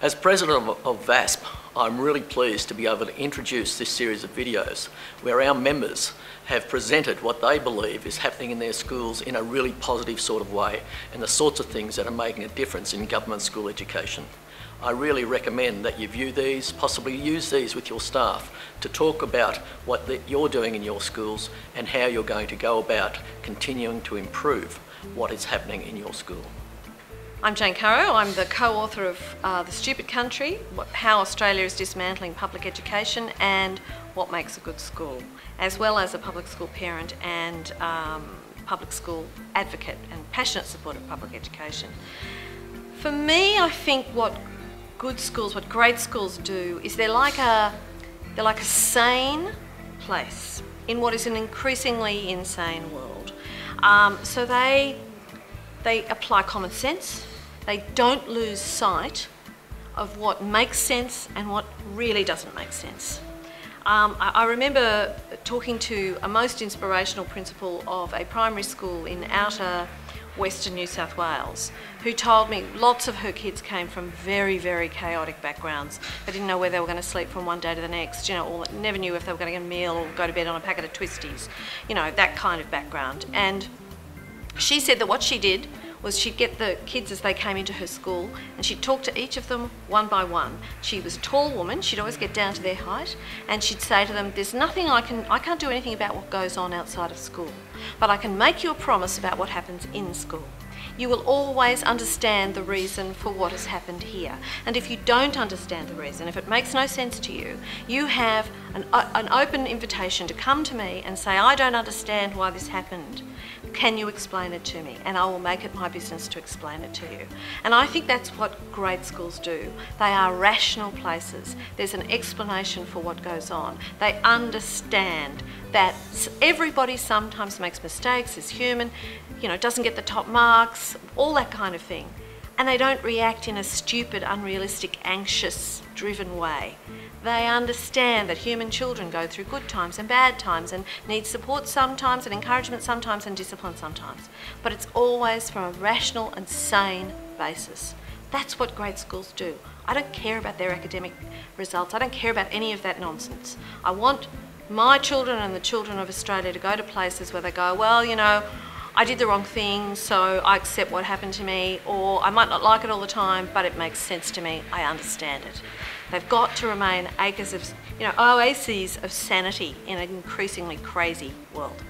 As President of VASSP, I'm really pleased to be able to introduce this series of videos where our members have presented what they believe is happening in their schools in a really positive sort of way and the sorts of things that are making a difference in government school education. I really recommend that you view these, possibly use these with your staff to talk about what you're doing in your schools and how you're going to go about continuing to improve what is happening in your school. I'm Caro. I'm the co-author of The Stupid Country, How Australia is Dismantling Public Education and What Makes a Good School, as well as a public school parent and public school advocate and passionate supporter of public education. For me, I think what good schools, what great schools do is they're like a sane place in what is an increasingly insane world. So they apply common sense. They don't lose sight of what makes sense and what really doesn't make sense. I remember talking to a most inspirational principal of a primary school in outer Western New South Wales, who told me lots of her kids came from very, very chaotic backgrounds. They didn't know where they were going to sleep from one day to the next, or never knew if they were going to get a meal or go to bed on a packet of twisties, that kind of background. And she said that what she did was she'd get the kids as they came into her school and she'd talk to each of them one by one. She was a tall woman, she'd always get down to their height, and she'd say to them, there's nothing I can't do anything about what goes on outside of school, but I can make you a promise about what happens in school. You will always understand the reason for what has happened here. And if you don't understand the reason, if it makes no sense to you, you have an open invitation to come to me and say, I don't understand why this happened. Can you explain it to me? And I will make it my business to explain it to you. And I think that's what great schools do. They are rational places. There's an explanation for what goes on. They understand that everybody sometimes makes mistakes, is human, doesn't get the top marks, all that kind of thing. And they don't react in a stupid, unrealistic, anxious, driven way. They understand that human children go through good times and bad times and need support sometimes and encouragement sometimes and discipline sometimes. But it's always from a rational and sane basis. That's what great schools do. I don't care about their academic results. I don't care about any of that nonsense. I want my children and the children of Australia to go to places where they go, well, I did the wrong thing, so I accept what happened to me, or I might not like it all the time, but it makes sense to me, I understand it. They've got to remain oases of sanity in an increasingly crazy world.